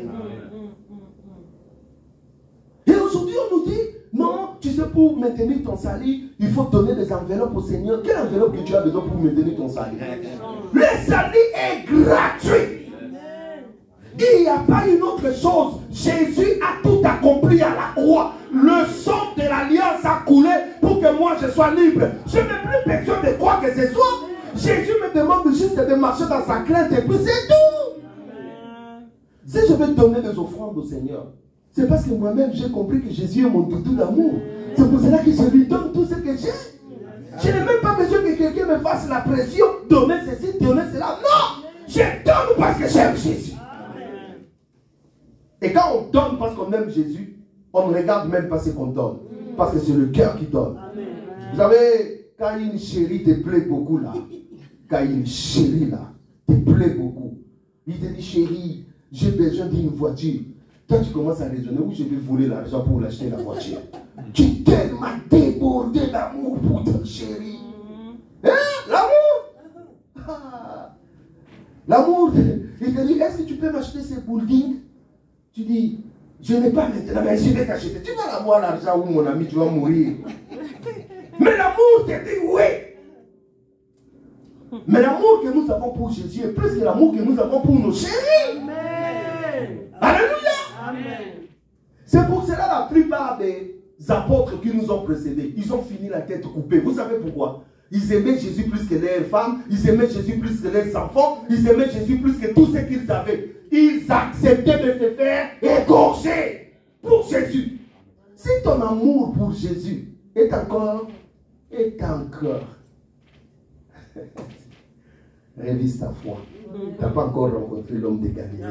Et aujourd'hui, on nous dit, non, tu sais, pour maintenir ton salut, il faut donner des enveloppes au Seigneur. Quelle enveloppe que tu as besoin pour maintenir ton salut? Le salut est gratuit. Il n'y a pas une autre chose. Jésus a tout accompli à la croix. Le sang de l'alliance a coulé pour que moi je sois libre. Je n'ai plus besoin de quoi que ce soit. Jésus me demande juste de marcher dans sa crainte et puis c'est tout. Si je vais donner des offrandes au Seigneur, c'est parce que moi-même j'ai compris que Jésus est mon doudou d'amour. C'est pour cela que je lui donne tout ce que j'ai. Je n'ai même pas besoin que quelqu'un me fasse la pression. Donner ceci, donner cela. Non! Je donne parce que j'aime Jésus. Et quand on donne parce qu'on aime Jésus, on ne regarde même pas ce qu'on donne. Parce que c'est le cœur qui donne. Vous savez, quand une chérie te plaît beaucoup là, quand une chérie là te plaît beaucoup, il te dit chérie, j'ai besoin d'une voiture. Toi tu commences à raisonner où je vais voler l'argent pour l'acheter la voiture. Tu es tellement débordé d'amour pour ta chérie. Hein? L'amour? Ah. L'amour, il te dit, est-ce que tu peux m'acheter ces buildings? Tu dis, je n'ai pas maintenant, mais je vais t'acheter. Tu vas avoir l'argent où mon ami, tu vas mourir. Mais l'amour te dit oui. Mais l'amour que nous avons pour Jésus est plus que l'amour que nous avons pour nos chéris. Amen. Alléluia. Amen. C'est pour cela la plupart des apôtres qui nous ont précédés, ils ont fini la tête coupée. Vous savez pourquoi? Ils aimaient Jésus plus que leurs femmes, ils aimaient Jésus plus que leurs enfants, ils aimaient Jésus plus que tout ce qu'ils avaient. Ils acceptaient de se faire égorger pour Jésus. Si ton amour pour Jésus est encore, révise ta foi. Tu n'as pas encore rencontré l'homme de Galilée.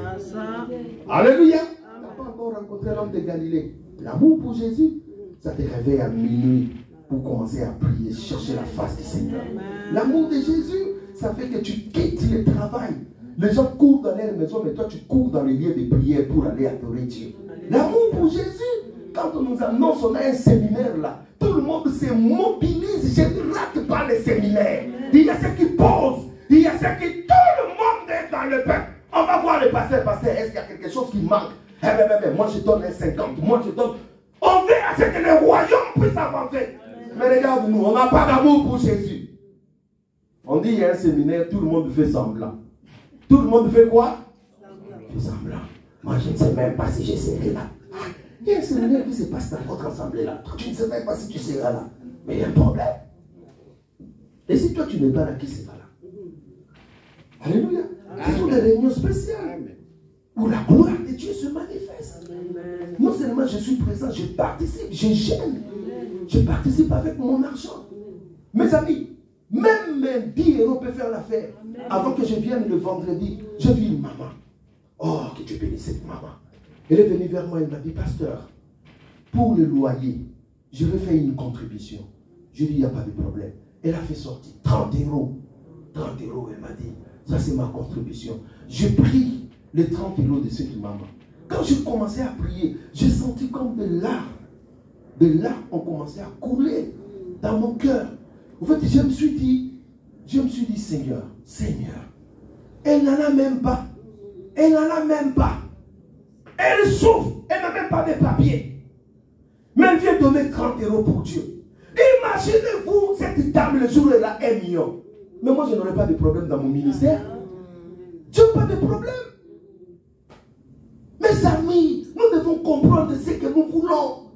Alléluia. Tu n'as pas encore rencontré l'homme de Galilée. L'amour pour Jésus, ça te réveille à minuit pour commencer à prier, chercher la face du Seigneur. L'amour de Jésus, ça fait que tu quittes le travail. Les gens courent dans leur maison, mais toi tu cours dans les lieux de prière pour aller adorer Dieu. L'amour pour Jésus, quand on nous annonce, on a un séminaire là, tout le monde se mobilise. Je ne rate pas les séminaires. Il y a ceux qui posent, il y a ceux qui, tout le monde est dans le pain. On va voir le pasteur, est-ce qu'il y a quelque chose qui manque? Moi je donne un 50, moi je donne. On veut à ce que le royaume puisse avancer. Mais regarde-nous, on n'a pas d'amour pour Jésus. On dit il y a un séminaire, tout le monde fait semblant. Tout le monde fait quoi? Fait semblant. Moi je ne sais même pas si je serai là. Il y a un séminaire qui se passe dans votre assemblée là. Tu ne sais même pas si tu seras là. Mais il y a un problème. Et si toi tu n'es pas là, qui sera là? Alléluia. Ce sont des réunions spéciales où la gloire de Dieu se manifeste. Non seulement je suis présent, je participe, je gêne. Je participe avec mon argent. Mes amis, même 10 € peut faire l'affaire. Avant que je vienne le vendredi, j'ai vu une maman. Oh, que Dieu bénisse cette maman. Elle est venue vers moi, elle m'a dit, pasteur, pour le loyer, je vais faire une contribution. Je lui ai dit, il n'y a pas de problème. Elle a fait sortir 30 €. 30 €, elle m'a dit, ça c'est ma contribution. J'ai pris les 30 € de cette maman. Quand j'ai commencé à prier, j'ai senti comme des larmes. Des larmes ont commencé à couler dans mon cœur. En fait, je me suis dit, Seigneur, elle n'en a même pas. Elle n'en a même pas. Elle souffre, elle n'a même pas de papier. Mais elle vient donner 30 € pour Dieu. Imaginez-vous cette dame le jour où elle a 1 million. Mais moi, je n'aurai pas de problème dans mon ministère. Je n'ai pas de problème. Mes amis, nous devons comprendre ce que nous voulons.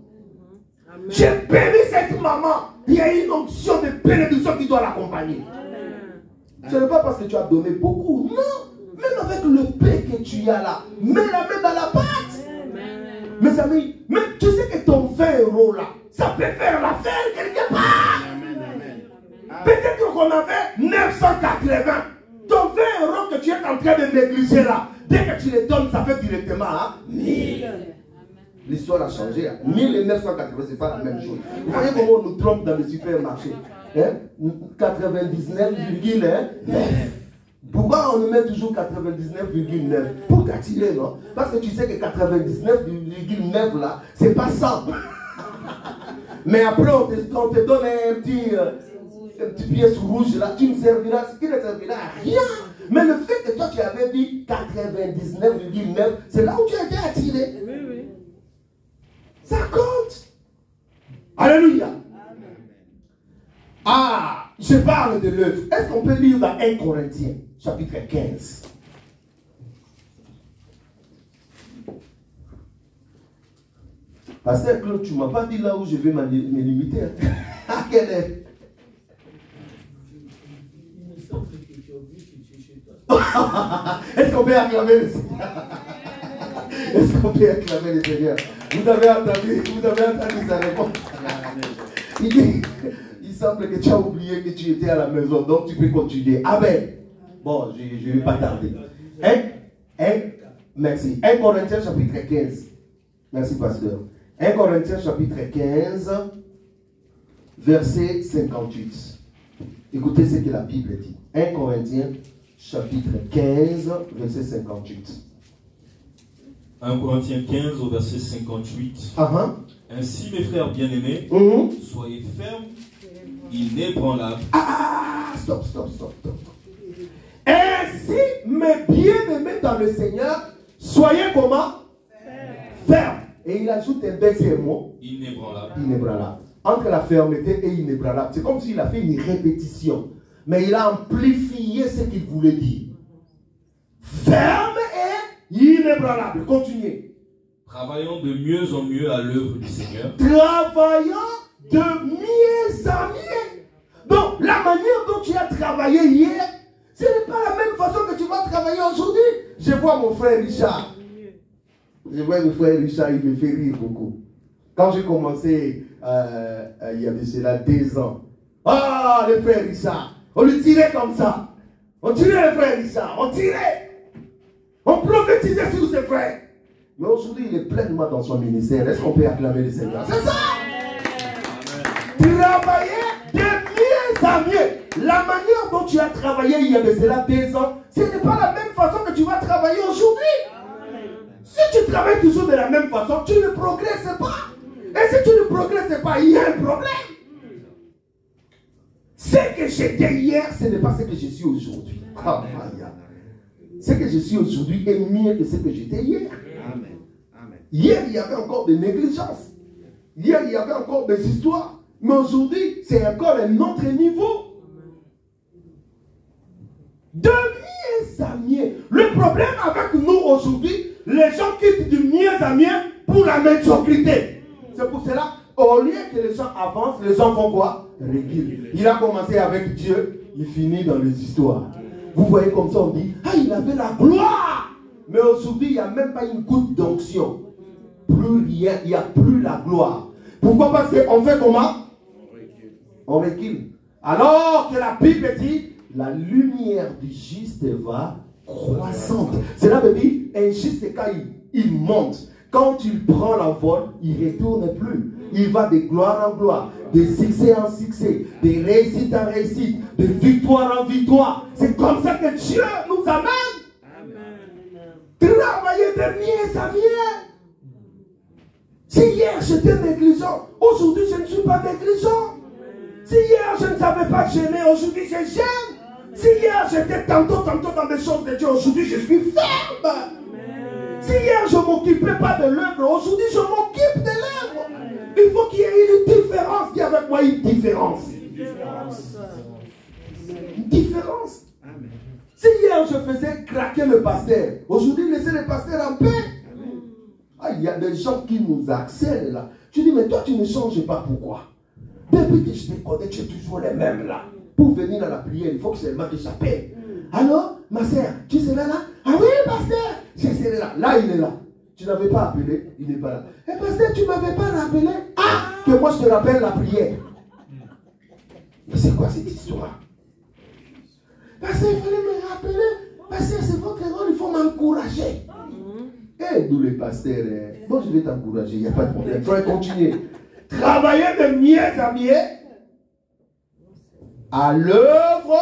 J'ai béni cette maman. Il y a une onction de bénédiction qui doit l'accompagner. Ce n'est pas parce que tu as donné beaucoup. Non. Même avec le paix que tu as là, mets la main dans la pâte. Mes amis, mais tu sais que ton 20 € là, ça peut faire l'affaire quelque part. Peut-être qu'on avait 980. Ton 20 € que tu es en train de négliger là, dès que tu les donnes, ça fait directement 1000. L'histoire a changé. 1000 et 980, ce n'est pas la même chose. Vous voyez comment on nous trompe dans le supermarché. 99,9. Pourquoi on nous met toujours 99,9? Pour t'attirer, non? Parce que tu sais que 99,9 là, c'est pas 100. Mais après, on te donne un petit pièce rouge là, qui ne servira à rien. Mais le fait que toi tu avais vu 99,9, c'est là où tu as été attiré. Oui, oui. Ça compte. Alléluia. Ah, je parle de l'œuvre. Est-ce qu'on peut lire dans 1 Corinthiens, chapitre 15? Pasteur Claude, tu ne m'as pas dit là où je vais me limiter. À quel est? Est-ce qu'on peut acclamer le Seigneur? Est-ce qu'on peut acclamer le Seigneur? Vous avez entendu sa réponse. Il dit, il semble que tu as oublié que tu étais à la maison, donc tu peux continuer. Amen. Bon, je ne vais pas tarder. Merci. 1 Corinthiens chapitre 15. Merci, pasteur. 1 Corinthiens chapitre 15, verset 58. Écoutez ce que la Bible dit. 1 Corinthiens chapitre 15, verset 58. 1 Corinthiens 15 au verset 58. Ainsi, mes frères bien-aimés, soyez fermes, inébranlables. Stop. Ainsi, mes bien-aimés dans le Seigneur, soyez comment? Fermes. Et il ajoute un deuxième mot. Inébranlable. Entre la fermeté et inébranlable, c'est comme s'il a fait une répétition. Mais il a amplifié ce qu'il voulait dire. Ferme et inébranlable. Continuez. Travaillons de mieux en mieux à l'œuvre du Seigneur. Travaillant de mieux en mieux. Donc, la manière dont tu as travaillé hier, ce n'est pas la même façon que tu vas travailler aujourd'hui. Je vois mon frère Richard. Il me fait rire beaucoup. Quand j'ai commencé, il y a de cela 2 ans. Ah, le frère Richard. On le tirait comme ça. On tirait le frère Richard. On tirait. On prophétisait sur ses frères. Mais aujourd'hui, il est pleinement dans son ministère. Est-ce qu'on peut acclamer le Seigneur? C'est ça. Travailler de mieux en mieux. La manière dont tu as travaillé il y a de cela 2 ans, ce n'est pas la même façon que tu vas travailler aujourd'hui. Si tu travailles toujours de la même façon, tu ne progresses pas. Et si tu ne progresses pas, il y a un problème. Ce que j'étais hier, ce n'est pas ce que je suis aujourd'hui. Ce que je suis aujourd'hui est mieux que ce que j'étais hier. Hier, il y avait encore des négligences. Hier, il y avait encore des histoires. Mais aujourd'hui, c'est encore un autre niveau. De mieux en mieux. Le problème avec nous aujourd'hui, les gens quittent du mieux en mieux pour la médiocrité. C'est pour cela, au lieu que les gens avancent, les gens font quoi? Reculent. Il a commencé avec Dieu, il finit dans les histoires. Vous voyez comme ça, on dit, ah, il avait la gloire. Mais aujourd'hui, il n'y a même pas une goutte d'onction. Plus rien, il n'y a plus la gloire. Pourquoi? Parce qu'on fait comment? On recule. Alors que la Bible dit, la lumière du juste va croissante. Cela veut dire, un juste quand il monte, quand il prend l'envol, il ne retourne plus. Il va de gloire en gloire, de succès en succès, de réussite en réussite, de victoire en victoire. C'est comme ça que Dieu nous amène. Travailler de mieux en mieux. Si hier j'étais négligent, aujourd'hui je ne suis pas négligent. Si hier je ne savais pas gêner, aujourd'hui je gêne. Si hier j'étais tantôt dans des choses de Dieu, aujourd'hui je suis ferme. Si hier je ne m'occupais pas de l'œuvre, aujourd'hui je m'occupe de l'œuvre. Il faut qu'il y ait une différence. Dis avec moi une différence. Une différence. Si hier je faisais craquer le pasteur, aujourd'hui laissez le pasteur en paix. Ah, il y a des gens qui nous accèlent là. Tu dis, mais toi tu ne changes pas, pourquoi? Depuis que je te connais, tu es toujours les mêmes là. Pour venir à la prière, il faut que seulement que j'appelle. Alors, ma soeur, tu seras là? Ah oui, pasteur, je serai là. Là, il est là. Tu n'avais pas appelé, il n'est pas là. Eh, pasteur, tu ne m'avais pas rappelé? Ah, que moi je te rappelle la prière. Mais c'est quoi cette histoire? Pasteur, il fallait me rappeler. Pasteur, c'est votre rôle, il faut m'encourager. Eh, nous les pasteurs, bon, je vais t'encourager, il n'y a pas de problème. Il faut continuer. Travailler de mieux en mieux à l'œuvre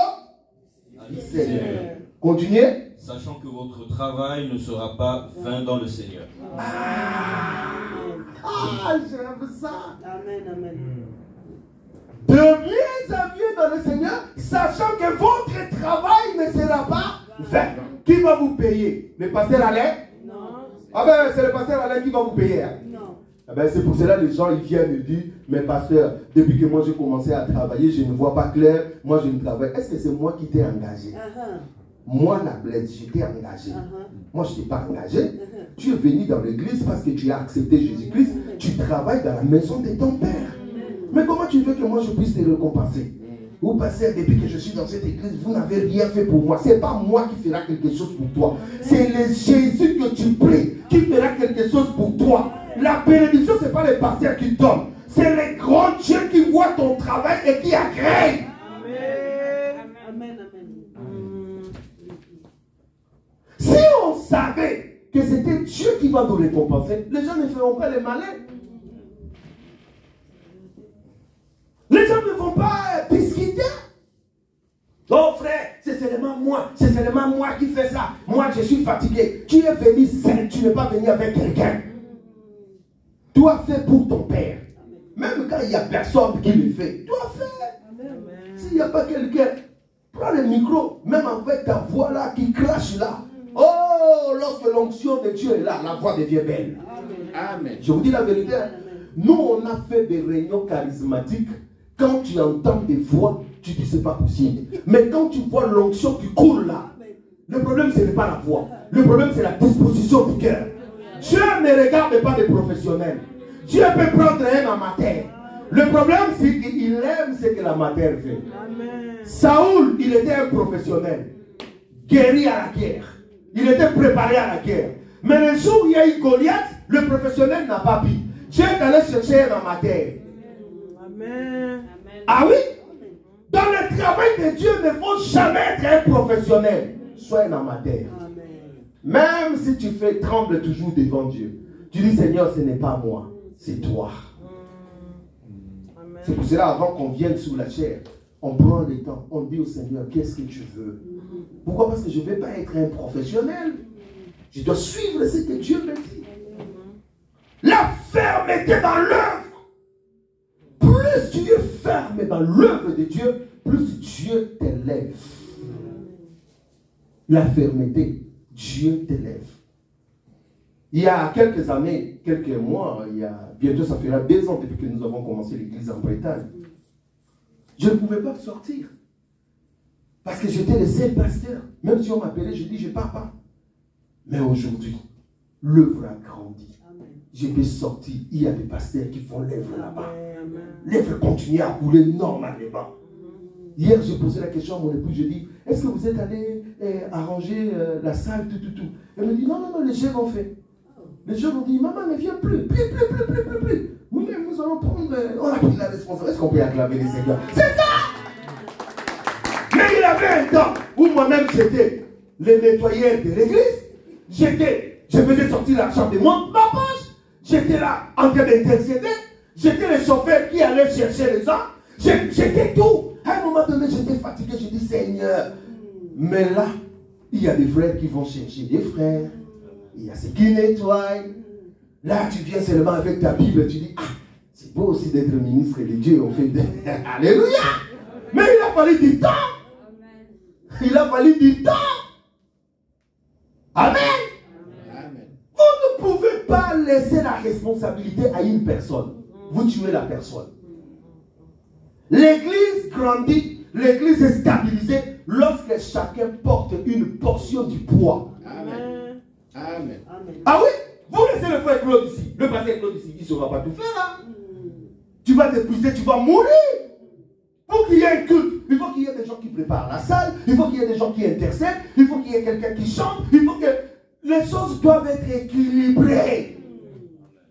du Seigneur. Continuez. Sachant que votre travail ne sera pas vain dans le Seigneur. J'aime ça. Amen, amen. De mieux en mieux dans le Seigneur, sachant que votre travail ne sera pas 20. Qui va vous payer? Le pasteur Alain? Non. Ah ben, c'est le pasteur Alain qui va vous payer. Hein? Non. Ah ben, c'est pour cela que les gens ils viennent me dire, mais pasteur, depuis que moi j'ai commencé à travailler, je ne vois pas clair, moi je ne travaille. Est-ce que c'est moi qui t'ai engagé? Moi, la Blaise, je t'ai engagé. Moi, je ne t'ai pas engagé. Tu es venu dans l'église parce que tu as accepté Jésus-Christ. Tu travailles dans la maison de ton Père. Mais comment tu veux que moi je puisse te récompenser? Vous passez depuis que je suis dans cette église, vous n'avez rien fait pour moi. Ce n'est pas moi qui fera quelque chose pour toi. C'est le Jésus que tu pries qui fera quelque chose pour toi. La bénédiction, ce n'est pas les pasteurs qui donnent. C'est le grand Dieu qui voit ton travail et qui agrée. Amen. Si on savait que c'était Dieu qui va nous récompenser, les gens ne feront pas les malins. Les gens ne vont pas discuter. Oh frère, c'est seulement moi qui fais ça. Moi je suis fatigué. Tu es venu seul, tu n'es pas venu avec quelqu'un. Tu as fait pour ton Père. Même quand il n'y a personne qui le fait, tu as fait. S'il n'y a pas quelqu'un, prends le micro, même avec ta voix là qui crache là. Oh, lorsque l'onction de Dieu est là, la voix devient belle. Amen. Je vous dis la vérité. Nous, on a fait des réunions charismatiques. Quand tu entends des voix, tu dis c'est pas possible. Mais quand tu vois l'onction qui coule là, le problème ce n'est pas la voix. Le problème c'est la disposition du cœur. Dieu ne regarde pas des professionnels. Dieu peut prendre un amateur. Le problème c'est qu'il aime ce que l'amateur fait. Saoul, il était un professionnel. Guéri à la guerre. Il était préparé à la guerre. Mais le jour où il y a eu Goliath, le professionnel n'a pas pu. Dieu est allé chercher un amateur. Amen. Ah oui? Dans le travail de Dieu, il ne faut jamais être un professionnel. Sois un amateur. Amen. Même si tu fais tremble toujours devant Dieu. Tu dis Seigneur, ce n'est pas moi, c'est toi. C'est pour cela, avant qu'on vienne sous la chair, on prend le temps, on dit au Seigneur, qu'est-ce que tu veux? Pourquoi? Parce que je ne vais pas être un professionnel. Je dois suivre ce que Dieu me dit. La fermeté dans l'œuvre. Plus tu es ferme dans l'œuvre de Dieu, plus Dieu t'élève. La fermeté, Dieu t'élève. Il y a quelques années, quelques mois, bientôt ça fera 2 ans depuis que nous avons commencé l'église en Bretagne. Je ne pouvais pas sortir. Parce que j'étais le seul pasteur. Même si on m'appelait, je dis, je ne pars pas. Mais aujourd'hui, l'œuvre a grandi. Je peux sortir. Il y a des pasteurs qui font l'œuvre là-bas. L'œuvre continue à couler normalement. Hier, j'ai posé la question à mon épouse. Je dis, est-ce que vous êtes allé arranger la salle, tout. Elle me dit, non, les jeunes ont fait. Les jeunes ont dit, maman ne vient plus. Plus. Nous-mêmes, nous allons prendre, on a pris la responsabilité. Est-ce qu'on peut acclamer les seigneurs? C'est ça! Mais il avait un temps où moi-même, j'étais le nettoyeur de l'église. Je faisais sortir l'argent de ma poche. J'étais là en train d'intercéder. J'étais le chauffeur qui allait chercher les gens. J'étais tout. À un moment donné, j'étais fatigué. Je dis, Seigneur. Mais là, il y a des frères qui vont chercher des frères. Il y a ceux qui nettoient. Là, tu viens seulement avec ta Bible. Tu dis, ah, c'est beau aussi d'être ministre de Dieu. On fait Alléluia. Mais il a fallu du temps. Il a fallu du temps. Amen. Vous ne pouvez pas laisser la responsabilité à une personne. Vous tuez la personne. L'église grandit, l'église est stabilisée lorsque chacun porte une portion du poids. Amen. Ah oui? Vous laissez le frère Claude ici, le pasteur Claude ici, il ne saura pas tout faire. Hein? Tu vas t'épuiser, tu vas mourir. Pour qu'il y ait un culte, il faut qu'il y ait des gens qui préparent la salle, il faut qu'il y ait des gens qui intercèdent, il faut qu'il y ait quelqu'un qui chante, il faut que les choses doivent être équilibrées.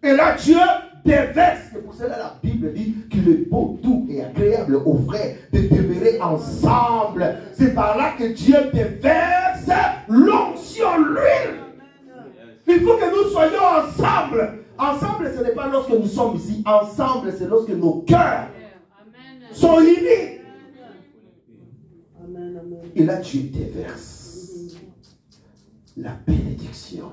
Et là, Dieu déverse. C'est pour cela la Bible dit qu'il est beau, doux et agréable aux frères de demeurer ensemble. C'est par là que Dieu déverse l'onction, l'huile. Il faut que nous soyons ensemble. Ensemble, ce n'est pas lorsque nous sommes ici. Ensemble, c'est lorsque nos cœurs sont unis. Et là, Dieu déverse la bénédiction.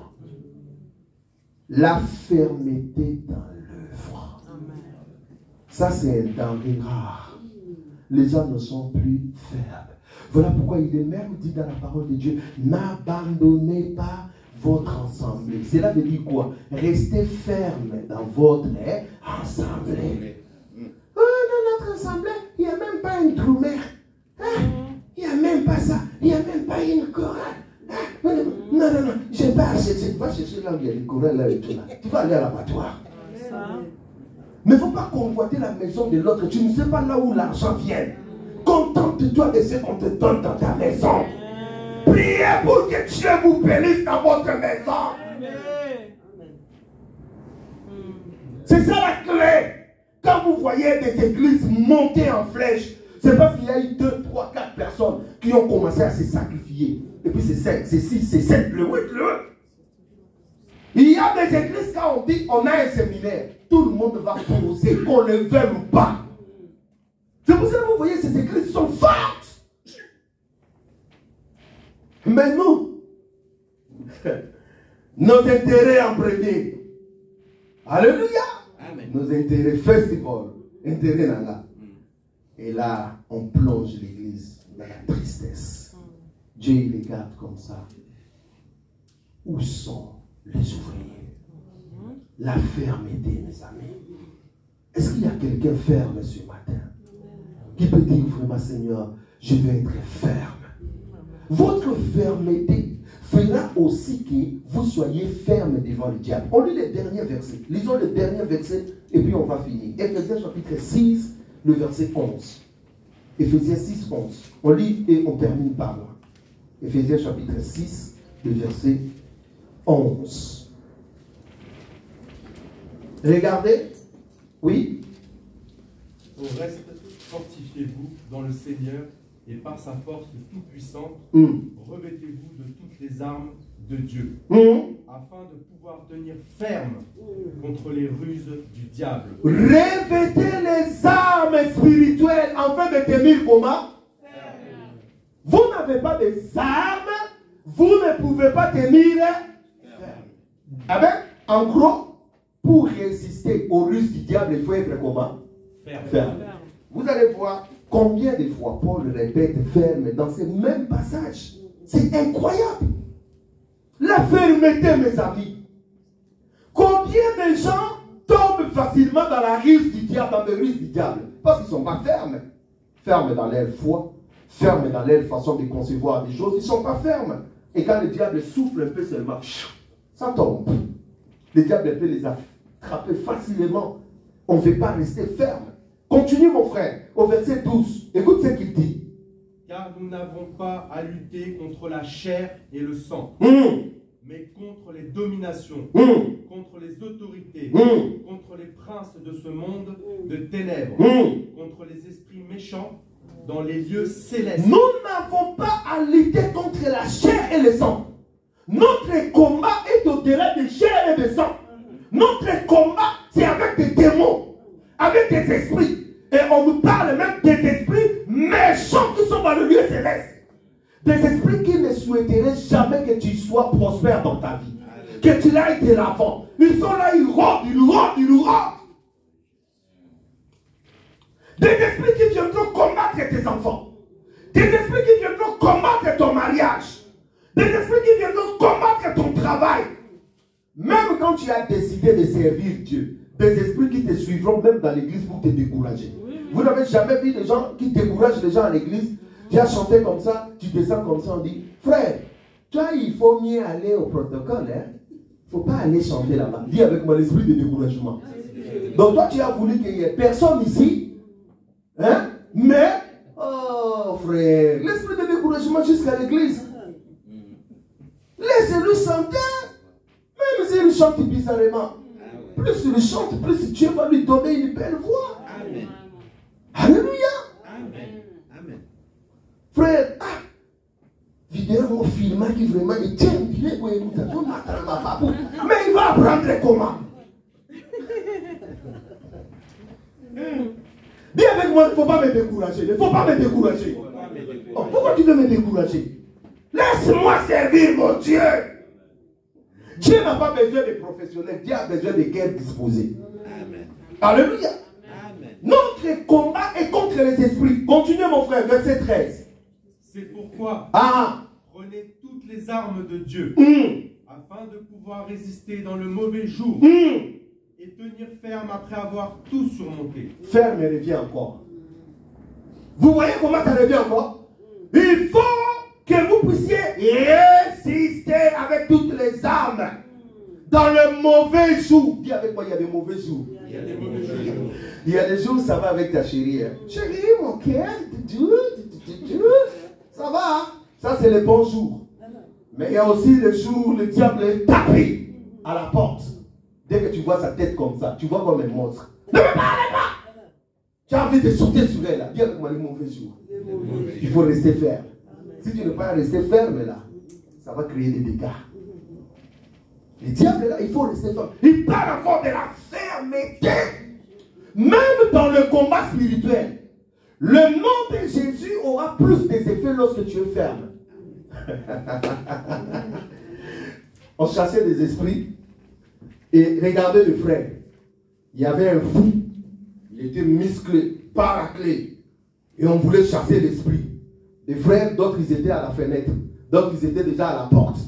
La fermeté dans l'œuvre. Ça, c'est un denrée rare. Les gens ne sont plus fermes. Voilà pourquoi il est même dit dans la parole de Dieu, n'abandonnez pas votre assemblée. Cela veut dire quoi? Restez ferme dans votre assemblée. Dans notre assemblée, il n'y a même pas une tromère. Il n'y a même pas ça. Il n'y a même pas une chorale. Non, je vais pas chercher. Tu vas chercher là où il y a les chorales là et tout là. Tu vas aller à l'abattoir. Mais il ne faut pas convoiter la maison de l'autre. Tu ne sais pas là où l'argent vient. Contente-toi de ce qu'on te donne dans ta maison. Priez pour que Dieu vous bénisse dans votre maison. C'est ça la clé. Quand vous voyez des églises monter en flèche, c'est parce qu'il y a eu 2, 3, 4 personnes qui ont commencé à se sacrifier. Et puis c'est 5, c'est 6, c'est 7, le 8, le 8. Il y a des églises, quand on dit on a un séminaire, tout le monde va poser, qu'on le veuille ou pas. C'est pour ça que vous voyez, ces églises sont fortes. Mais nous, nos intérêts en premier. Alléluia. Amen. Nos intérêts festival, intérêts nanga. Et là, on plonge l'église dans la tristesse. Dieu il les garde comme ça. Où sont les ouvriers? La fermeté, mes amis. Est-ce qu'il y a quelqu'un ferme ce matin qui peut dire vraiment, Seigneur, je vais être ferme? Votre fermeté fera aussi que vous soyez ferme devant le diable. On lit les derniers versets. Lisons les derniers versets et puis on va finir. Éphésiens chapitre 6, le verset 11. Éphésiens 6, 11. On lit et on termine par là. Éphésiens chapitre 6, le verset 11. Regardez. Oui. Au reste, fortifiez-vous dans le Seigneur et par sa force toute-puissante, revêtez-vous de toutes les armes de Dieu, afin de pouvoir tenir ferme contre les ruses du diable. Revêtez les armes spirituelles afin de tenir comment? Vous n'avez pas des armes, vous ne pouvez pas tenir ferme. Amen. En gros, pour résister aux ruses du diable, il faut être comment? Ferme. Vous allez voir combien de fois Paul répète ferme dans ces mêmes passages. C'est incroyable. La fermeté, mes amis. Combien de gens tombent facilement dans la ruse du diable, dans les ruses du diable? Parce qu'ils ne sont pas fermes. Fermes dans leur foi, fermes dans leur façon de concevoir des choses. Ils ne sont pas fermes. Et quand le diable souffle un peu seulement, ça tombe. Le diable peut les attraper facilement. On ne veut pas rester ferme. Continue mon frère, au verset 12. Écoute ce qu'il dit. Car nous n'avons pas à lutter contre la chair et le sang, mais contre les dominations, contre les autorités, contre les princes de ce monde de ténèbres, contre les esprits méchants dans les lieux célestes. Nous n'avons pas à lutter contre la chair et le sang. Notre combat est au-delà de chair et de sang. Notre combat, c'est avec des démons, avec des esprits. Et on nous parle même des esprits méchants qui sont dans le lieu céleste. Des esprits qui ne souhaiteraient jamais que tu sois prospère dans ta vie. Que tu ailles de l'avant. Ils sont là, ils rôdent, ils rôdent, ils rôdent. Des esprits qui viendront combattre tes enfants. Des esprits qui viendront combattre ton mariage. Des esprits qui viendront combattre ton travail. Même quand tu as décidé de servir Dieu, des esprits qui te suivront même dans l'église pour te décourager. Vous n'avez jamais vu des gens qui découragent les gens à l'église? Tu as chanté comme ça, tu descends comme ça, on dit, frère, toi il faut mieux aller au protocole, hein? Il ne faut pas aller chanter là-bas. Dis avec moi l'esprit de découragement. Donc toi tu as voulu qu'il n'y ait personne ici, hein? Mais, oh frère, l'esprit de découragement jusqu'à l'église. Laissez-le chanter, même s'il chante bizarrement. Plus il chante, plus Dieu va lui donner une belle voix. Amen. Alléluia. Amen. Amen. Frère, vidéo mon film qui vraiment est tiens, il est mais il va apprendre comment? Dis avec moi, il ne faut pas me décourager. Il ne faut pas me décourager. Oh, pourquoi tu veux me décourager? Laisse-moi servir mon Dieu. Dieu n'a pas besoin de professionnels. Dieu a besoin de cœurs disposés. Amen. Alléluia. Amen. Notre combat est contre les esprits. Continuez mon frère, verset 13. C'est pourquoi prenez toutes les armes de Dieu afin de pouvoir résister dans le mauvais jour et tenir ferme après avoir tout surmonté. Ferme et revient encore. Vous voyez comment ça revient encore? Il faut que vous puissiez résister avec toutes les armes dans le mauvais jour. Dis avec moi, il y a des mauvais jours. Il y a des mauvais jours. Il y a des jours où ça va avec ta chérie. Hein. Chérie, mon cœur, ça va. Hein? Ça, c'est les bons jours. Mais il y a aussi les jours où le diable est tapé à la porte. Dès que tu vois sa tête comme ça, tu vois comme un monstre. Ne me parlez pas! Tu as envie de sauter sur elle. Là. Dis avec moi les mauvais jours. Il faut rester ferme. Si tu ne peux pas rester ferme là, ça va créer des dégâts. Le diable est là, il faut rester ferme. Il parle encore de la fermeté. Même dans le combat spirituel, le nom de Jésus aura plus des effets lorsque tu es ferme. On chassait des esprits et regardez le frère. Il y avait un fou. Il était musclé, paraclé. Et on voulait chasser l'esprit. Des frères, d'autres ils étaient à la fenêtre. D'autres ils étaient déjà à la porte.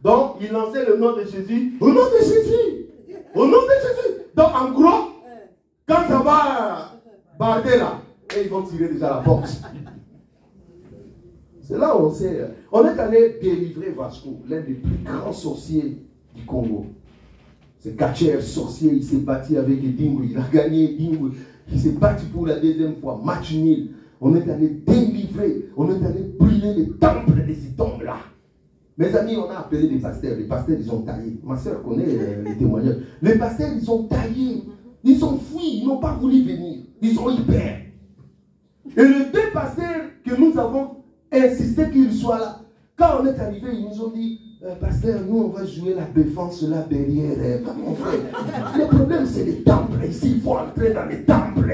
Donc ils lançaient le nom de Jésus. Au nom de Jésus. Au nom de Jésus. Donc en gros, quand ça va barder là, et ils vont tirer déjà la porte. C'est là où on sait. On est allé délivrer Vasco, l'un des plus grands sorciers du Congo. C'est Kacher, sorcier, il s'est battu avec Edingo, il a gagné Edingo. Il s'est battu pour la deuxième fois, match nul. On est allé délivrer, on est allé brûler les temples de ces tombes-là. Mes amis, on a appelé les pasteurs. Les pasteurs, ils ont taillé. Ma soeur connaît les témoignages. Les pasteurs, ils ont taillé. Ils ont fui, ils n'ont pas voulu venir. Ils ont eu peur. Et les deux pasteurs que nous avons insisté qu'ils soient là, quand on est arrivé, ils nous ont dit, pasteur, nous on va jouer la défense là derrière. Mon frère, le problème c'est les temples. Ici, il faut entrer dans les temples.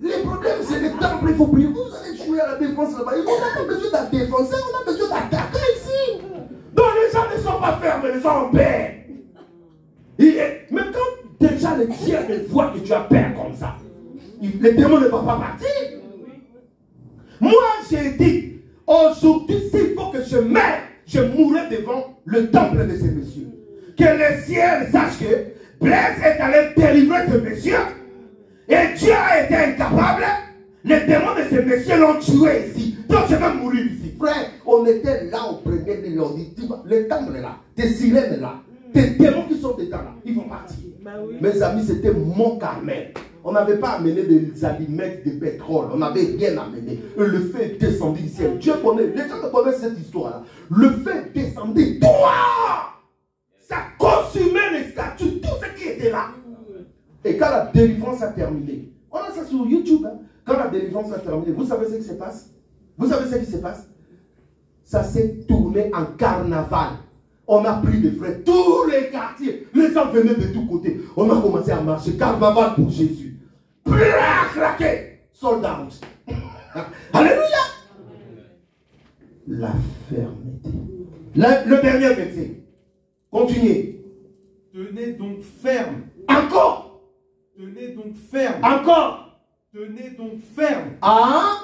Le problème c'est les temples, il faut prier. Vous allez jouer à la défense là-bas. On n'a pas besoin de défenser, on a besoin d'attaquer ici. Donc les gens ne sont pas fermés, les gens ont peur. Mais quand déjà le diable voit que tu as peur comme ça, le démon ne va pas partir. Moi j'ai dit, aujourd'hui s'il faut que je meure, je mourrai devant le temple de ces messieurs. Que le ciel sache que Blaise est allé délivrer ce monsieur et Dieu a été incapable. Les démons de ces messieurs l'ont tué ici. Donc je vais mourir ici. Frère, on était là au premier de l'auditif. Les temples là, des sirènes là, des démons qui sont dedans là, ils vont partir. Oui. Mes amis, c'était Mont Carmel. On n'avait pas amené des allumettes de pétrole. On n'avait rien amené. Et le feu est descendu du ciel. Dieu connaît. Les gens connaissent cette histoire-là. Le feu est descendu. Ça consumait les statues. Tout ce qui était là. Et quand la délivrance a terminé. On a ça sur YouTube. Hein. Quand la délivrance a terminé. Vous savez ce qui se passe? Vous savez ce qui se passe? Ça s'est tourné en carnaval. On a pris des frères, tous les quartiers. Les gens venaient de tous côtés. On a commencé à marcher. Carnaval pour Jésus. Craqué. Sold out. Alléluia. La fermeté. Le dernier verset. Continuez. Tenez donc ferme. Encore. Tenez donc ferme. Encore. Tenez donc ferme. Ah.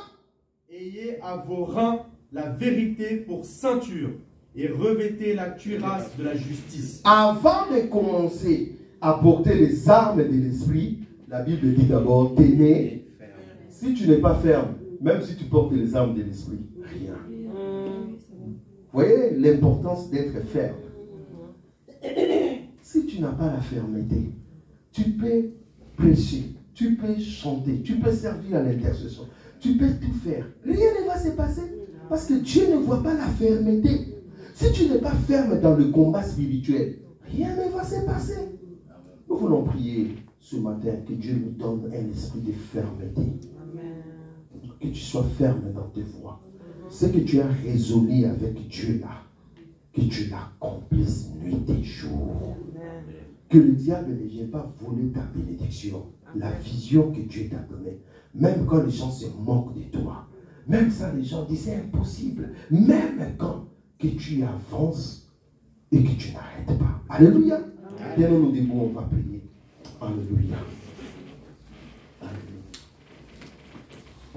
Ayez à vos reins la vérité pour ceinture. Et revêtez la cuirasse de la justice. Avant de commencer à porter les armes de l'esprit, la Bible dit d'abord, tenez. Si tu n'es pas ferme, même si tu portes les armes de l'esprit, rien. Vous voyez l'importance d'être ferme. Si tu n'as pas la fermeté, tu peux prêcher, tu peux chanter, tu peux servir à l'intercession, tu peux tout faire. Rien ne va se passer parce que Dieu ne voit pas la fermeté. Si tu n'es pas ferme dans le combat spirituel, rien ne va se passer. Nous voulons prier ce matin que Dieu nous donne un esprit de fermeté. Amen. Que tu sois ferme dans tes voies. Ce que tu as résolu avec Dieu là, que tu l'accomplisses nuit et jour. Amen. Que le diable ne vienne pas voler ta bénédiction, la vision que Dieu t'a donnée. Même quand les gens se moquent de toi, même ça les gens disent c'est impossible, même quand que tu avances et que tu n'arrêtes pas. Alléluia. Tenons-nous debout, on va prier. Alléluia. Alléluia.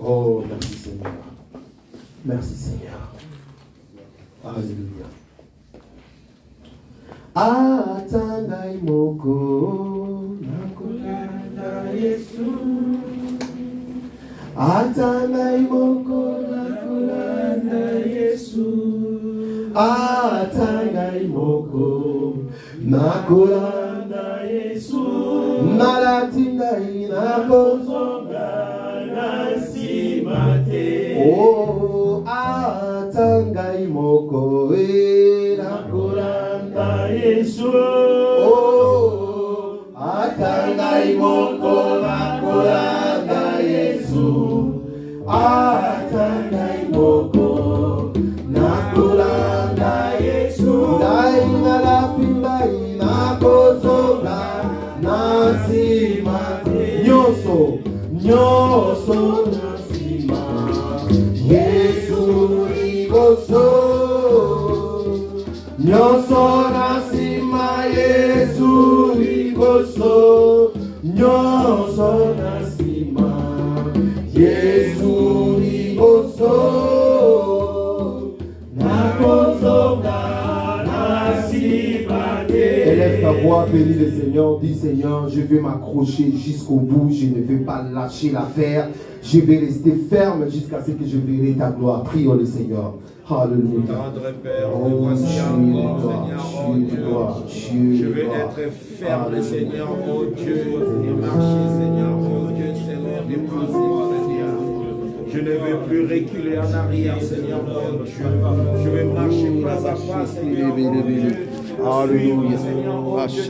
Oh, merci Seigneur. Merci Seigneur. Alléluia. Atangai moko nakolanda Yesu. Atangai moko nakolanda Yesu. Atangai moko nakolanda Yesu. Nalatingai nakozonga nasimate. Oh, atangai moko nakolanda Yesu. Oh, atangai moko nakolanda Yesu. Atangai moko nakolanda Yesu. Dai nalapindai nakozonga nasimate. Nyoso, nyoso nasima. Yesu liboso. Nyoso nasima. Yesu liboso. Nyoso nasima. Yesu liboso. Nakozonga nasimate. Élève ta voix, bénis le Seigneur. Dis Seigneur, je vais m'accrocher jusqu'au bout. Je ne vais pas lâcher l'affaire. Je vais rester ferme jusqu'à ce que je verrai ta gloire. Prions le Seigneur. Alléluia. Tendre Père, Oh, nous voici encore, Seigneur, oh Dieu. Dieu. Je vais être ferme, Seigneur, oh Dieu, et marcher, Seigneur, oh Dieu, selon tes principes, Seigneur. Je ne vais plus reculer en arrière, Seigneur, oh Dieu. Je vais marcher pas à pas, Seigneur, oh Dieu. Alléluia. Seigneur, oh Dieu,